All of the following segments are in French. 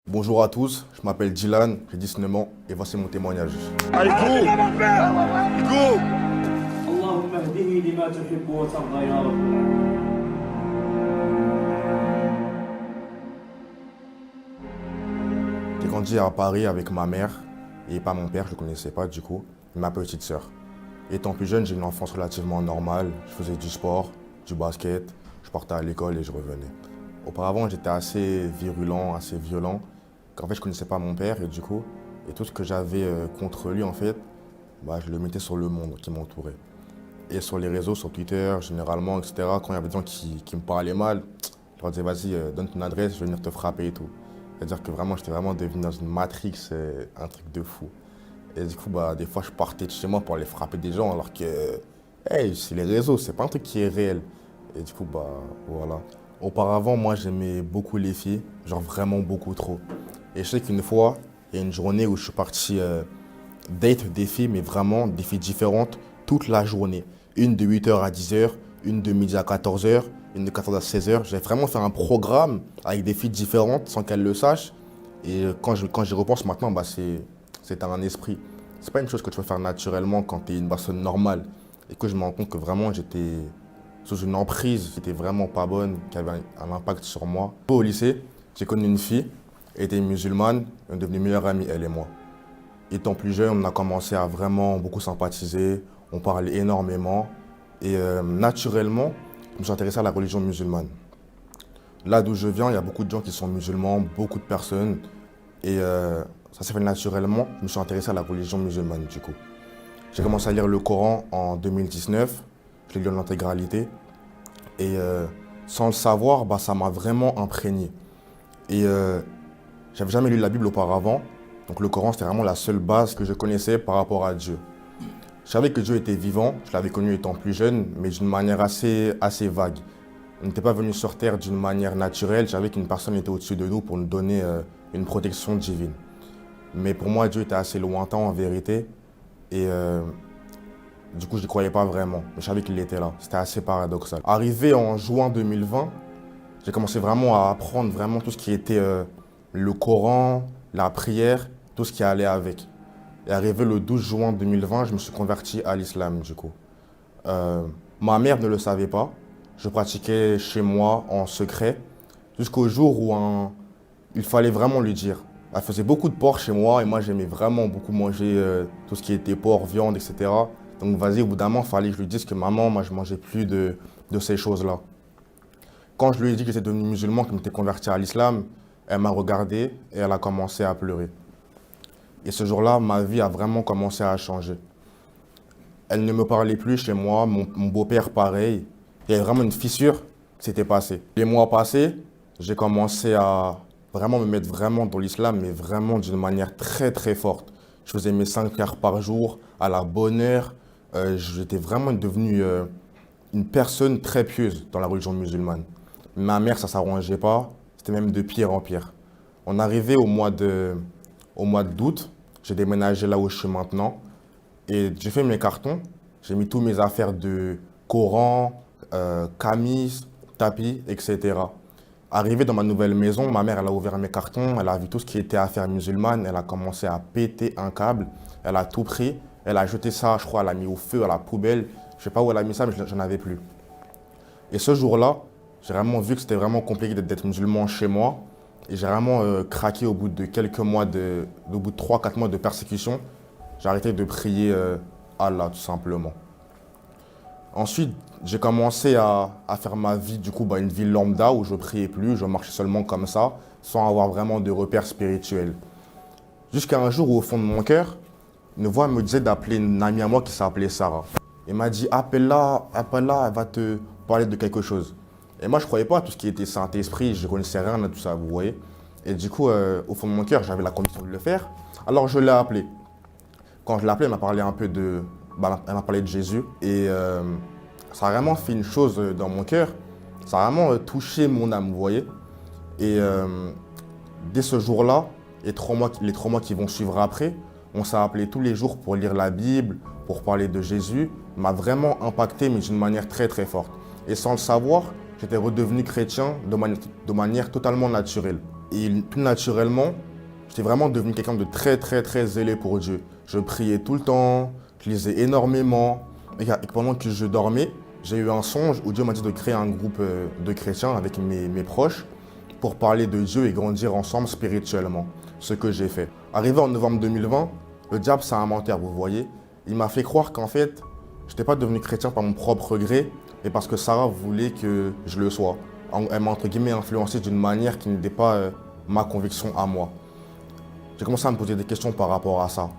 Bonjour à tous, je m'appelle Dylan, j'ai 19 ans et voici mon témoignage. Allez, go! Go! اللهم اهده لما تحب وترضى يا رب العالمين. J'ai grandi à Paris avec ma mère et pas mon père, je ne connaissais pas du coup, et ma petite sœur. Étant plus jeune, j'ai eu une enfance relativement normale, je faisais du sport, du basket, je partais à l'école et je revenais. Auparavant, j'étais assez virulent, assez violent, car en fait je ne connaissais pas mon père et du coup, et tout ce que j'avais contre lui en fait, je le mettais sur le monde qui m'entourait. Et sur les réseaux, sur Twitter, généralement, etc., quand il y avait des gens qui me parlaient mal, je leur disais, vas-y, donne ton adresse, je vais venir te frapper et tout. C'est-à-dire que vraiment, j'étais vraiment devenu dans une matrix, un truc de fou. Et du coup, des fois, je partais de chez moi pour aller frapper des gens, alors que, hey, c'est les réseaux, c'est pas un truc qui est réel. Et du coup, voilà. Auparavant, moi, j'aimais beaucoup les filles, genre vraiment beaucoup trop. Et je sais qu'une fois, il y a une journée où je suis parti date des filles, mais vraiment des filles différentes, toute la journée. Une de 8h à 10h, une de midi à 14h, une de 14 à 16h. J'ai vraiment fait un programme avec des filles différentes sans qu'elles le sachent. Et quand j'y repense maintenant, c'est un esprit. C'est pas une chose que tu peux faire naturellement quand tu es une personne normale. Et que je me rends compte que vraiment j'étais sous une emprise qui était vraiment pas bonne, qui avait un impact sur moi. Au lycée, j'ai connu une fille, elle était musulmane, on est devenus meilleures amies, elle et moi. Étant plus jeune, on a commencé à vraiment beaucoup sympathiser, on parlait énormément et naturellement, je me suis intéressé à la religion musulmane. Là d'où je viens, il y a beaucoup de gens qui sont musulmans, beaucoup de personnes et ça s'est fait naturellement, je me suis intéressé à la religion musulmane du coup. J'ai commencé à lire le Coran en 2019, je l'ai lu en intégralité et sans le savoir, ça m'a vraiment imprégné. Et j'avais jamais lu la Bible auparavant. Donc le Coran, c'était vraiment la seule base que je connaissais par rapport à Dieu. Je savais que Dieu était vivant, je l'avais connu étant plus jeune, mais d'une manière assez vague. On n'était pas venu sur Terre d'une manière naturelle, je savais qu'une personne était au-dessus de nous pour nous donner une protection divine. Mais pour moi, Dieu était assez lointain en vérité, et du coup, je n'y croyais pas vraiment. Mais je savais qu'il était là, c'était assez paradoxal. Arrivé en juin 2020, j'ai commencé vraiment à apprendre vraiment tout ce qui était le Coran, la prière, tout ce qui allait avec. Et arrivé le 12 juin 2020, je me suis converti à l'islam du coup. Ma mère ne le savait pas. Je pratiquais chez moi en secret jusqu'au jour où il fallait vraiment lui dire. Elle faisait beaucoup de porc chez moi et moi j'aimais vraiment beaucoup manger tout ce qui était porc, viande, etc. Donc vas-y, au bout d'un moment, il fallait que je lui dise que maman, moi je mangeais plus de ces choses-là. Quand je lui ai dit que j'étais devenu musulman, que je m'étais converti à l'islam, elle m'a regardé et elle a commencé à pleurer. Et ce jour-là, ma vie a vraiment commencé à changer. Elle ne me parlait plus chez moi, mon beau-père pareil. Il y avait vraiment une fissure qui s'était passée. Les mois passés, j'ai commencé à vraiment me mettre vraiment dans l'islam, mais vraiment d'une manière très très forte. Je faisais mes 5 heures par jour, à la bonne heure. J'étais vraiment devenu une personne très pieuse dans la religion musulmane. Ma mère, ça ne s'arrangeait pas, c'était même de pire en pire. On arrivait au mois d'août, j'ai déménagé là où je suis maintenant et j'ai fait mes cartons. J'ai mis tous mes affaires de Coran, camis, tapis, etc. Arrivé dans ma nouvelle maison, ma mère elle a ouvert mes cartons, elle a vu tout ce qui était affaires musulmanes, elle a commencé à péter un câble, elle a tout pris, elle a jeté ça, je crois, elle a mis au feu, à la poubelle. Je ne sais pas où elle a mis ça, mais j'en avais plus. Et ce jour-là, j'ai vraiment vu que c'était vraiment compliqué d'être musulman chez moi. Et j'ai vraiment craqué au bout de quelques mois, au bout de 3-4 mois de persécution. J'ai arrêté de prier Allah, tout simplement. Ensuite, j'ai commencé à faire ma vie, du coup, une vie lambda où je ne priais plus, je marchais seulement comme ça, sans avoir vraiment de repères spirituels. Jusqu'à un jour où, au fond de mon cœur, une voix me disait d'appeler une amie à moi qui s'appelait Sarah. Elle m'a dit, appelle-la, elle va te parler de quelque chose. Et moi, je ne croyais pas à tout ce qui était Saint-Esprit, je ne connaissais rien de tout ça, vous voyez. Et du coup, au fond de mon cœur, j'avais la conviction de le faire. Alors, je l'ai appelée. Quand je l'ai appelée, elle m'a parlé un peu elle m'a parlé de Jésus. Et ça a vraiment fait une chose dans mon cœur. Ça a vraiment touché mon âme, vous voyez. Et dès ce jour-là, les 3 mois qui vont suivre après, on s'est appelé tous les jours pour lire la Bible, pour parler de Jésus. M'a vraiment impacté, mais d'une manière très très forte. Et sans le savoir, j'étais redevenu chrétien de manière totalement naturelle. Et tout naturellement, j'étais vraiment devenu quelqu'un de très, très, très zélé pour Dieu. Je priais tout le temps, je lisais énormément. Et pendant que je dormais, j'ai eu un songe où Dieu m'a dit de créer un groupe de chrétiens avec mes proches pour parler de Dieu et grandir ensemble spirituellement. Ce que j'ai fait. Arrivé en novembre 2020, le diable, c'est un menteur, vous voyez. Il m'a fait croire qu'en fait, je n'étais pas devenu chrétien par mon propre gré, mais parce que Sarah voulait que je le sois. Elle m'a entre guillemets influencé d'une manière qui n'était pas ma conviction à moi. J'ai commencé à me poser des questions par rapport à ça.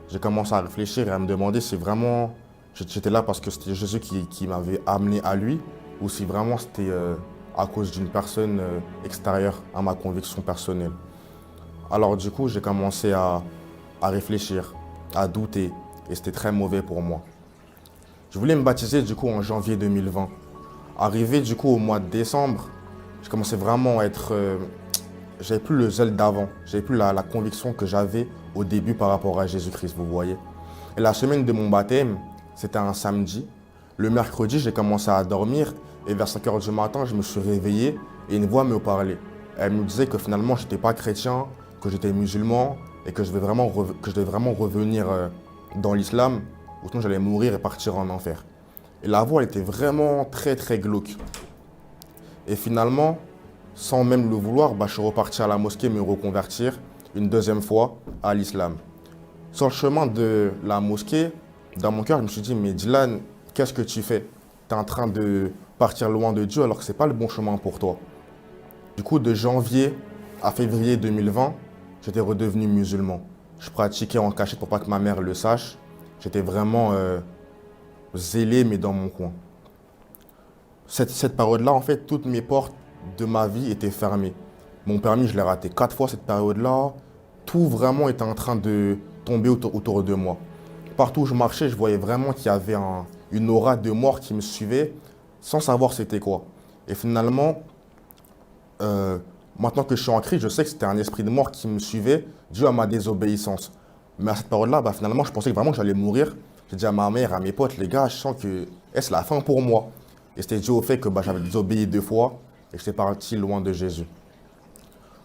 J'ai commencé à réfléchir et à me demander si vraiment j'étais là parce que c'était Jésus qui m'avait amené à lui ou si vraiment c'était à cause d'une personne extérieure à ma conviction personnelle. Alors du coup, j'ai commencé à réfléchir, à douter et c'était très mauvais pour moi. Je voulais me baptiser du coup en janvier 2020. Arrivé du coup au mois de décembre, je commençais vraiment à être... j'avais plus le zèle d'avant, j'avais plus la conviction que j'avais au début par rapport à Jésus-Christ, vous voyez. Et la semaine de mon baptême, c'était un samedi. Le mercredi, j'ai commencé à dormir et vers 5 h du matin, je me suis réveillé et une voix me parlait. Elle me disait que finalement, je n'étais pas chrétien, que j'étais musulman et que je devais vraiment revenir dans l'islam, ou sinon j'allais mourir et partir en enfer. Et la voix, elle était vraiment très très glauque. Et finalement, sans même le vouloir, je suis reparti à la mosquée me reconvertir une deuxième fois à l'islam. Sur le chemin de la mosquée, dans mon cœur, je me suis dit, mais Dylan, qu'est-ce que tu fais? Tu es en train de partir loin de Dieu alors que ce n'est pas le bon chemin pour toi. Du coup, de janvier à février 2020, j'étais redevenu musulman. Je pratiquais en cachette pour pas que ma mère le sache. J'étais vraiment zélé, mais dans mon coin. Cette période-là, en fait, toutes mes portes de ma vie étaient fermées. Mon permis, je l'ai raté 4 fois cette période-là. Tout vraiment était en train de tomber autour de moi. Partout où je marchais, je voyais vraiment qu'il y avait une aura de mort qui me suivait sans savoir c'était quoi. Et finalement, maintenant que je suis en Christ, je sais que c'était un esprit de mort qui me suivait dû à ma désobéissance. Mais à cette période-là, finalement, je pensais vraiment que j'allais mourir. J'ai dit à ma mère, à mes potes, les gars, je sens que c'est la fin pour moi. Et c'était dû au fait que j'avais désobéi 2 fois et que j'étais parti loin de Jésus.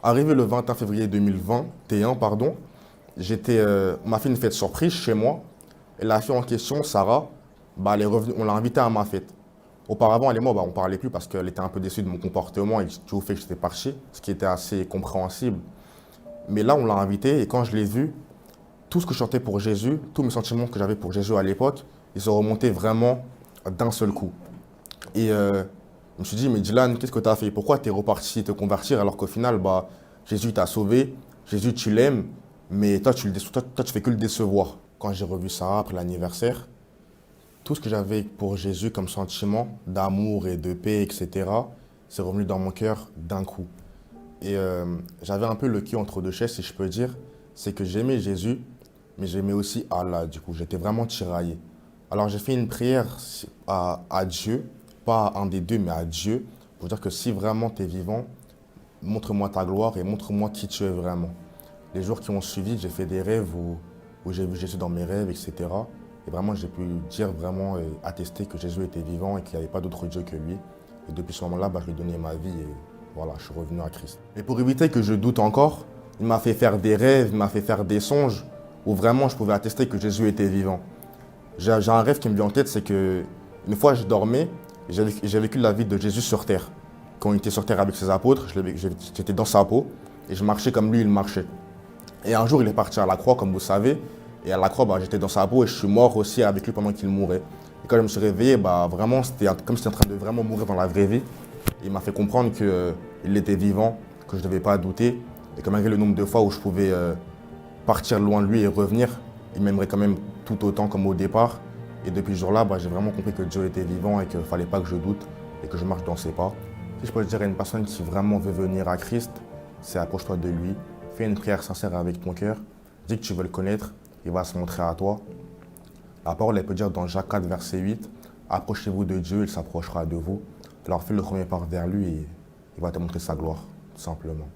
Arrivé le 21 février 2021, on m'a fait une fête surprise chez moi. Et la fille en question, Sarah, elle est revenue, on l'a invitée à ma fête. Auparavant, elle et moi, on ne parlait plus parce qu'elle était un peu déçue de mon comportement et du fait que j'étais parti, ce qui était assez compréhensible. Mais là, on l'a invitée et quand je l'ai vue, tout ce que je chantais pour Jésus, tous mes sentiments que j'avais pour Jésus à l'époque, ils se remontaient vraiment d'un seul coup. Et je me suis dit, mais Dylan, qu'est-ce que tu as fait? Pourquoi tu es reparti te convertir alors qu'au final, Jésus t'a sauvé, Jésus tu l'aimes, mais toi tu fais que le décevoir. Quand j'ai revu Sarah après l'anniversaire, tout ce que j'avais pour Jésus comme sentiment d'amour et de paix, etc., c'est revenu dans mon cœur d'un coup. Et j'avais un peu le cul entre deux chaises, si je peux dire. C'est que j'aimais Jésus, mais j'aimais aussi Allah, du coup. J'étais vraiment tiraillé. Alors j'ai fait une prière à Dieu, pas à un des deux, mais à Dieu, pour dire que si vraiment tu es vivant, montre-moi ta gloire et montre-moi qui tu es vraiment. Les jours qui ont suivi, j'ai fait des rêves où j'ai vu Jésus dans mes rêves, etc. Et vraiment, j'ai pu dire vraiment et attester que Jésus était vivant et qu'il n'y avait pas d'autre Dieu que lui. Et depuis ce moment-là, je lui ai donné ma vie et voilà, je suis revenu à Christ. Et pour éviter que je doute encore, il m'a fait faire des rêves, il m'a fait faire des songes où vraiment je pouvais attester que Jésus était vivant. J'ai un rêve qui me vient en tête, c'est que une fois je dormais, j'ai vécu la vie de Jésus sur terre. Quand il était sur terre avec ses apôtres, j'étais dans sa peau et je marchais comme lui, il marchait. Et un jour, il est parti à la croix, comme vous savez. Et à la croix, j'étais dans sa peau et je suis mort aussi avec lui pendant qu'il mourait. Et quand je me suis réveillé, vraiment, c'était comme si j'étais en train de vraiment mourir dans la vraie vie. Et il m'a fait comprendre qu'il était vivant, que je ne devais pas douter. Et que malgré le nombre de fois où je pouvais partir loin de lui et revenir, il m'aimerait quand même tout autant comme au départ. Et depuis ce jour-là, j'ai vraiment compris que Dieu était vivant et qu'il ne fallait pas que je doute et que je marche dans ses pas. Si je peux dire à une personne qui vraiment veut venir à Christ, c'est approche-toi de lui. Fais une prière sincère avec ton cœur. Dis que tu veux le connaître. Il va se montrer à toi. La parole, elle peut dire dans Jacques 4, verset 8, « Approchez-vous de Dieu, il s'approchera de vous. » Alors fais le premier pas vers lui et il va te montrer sa gloire, tout simplement.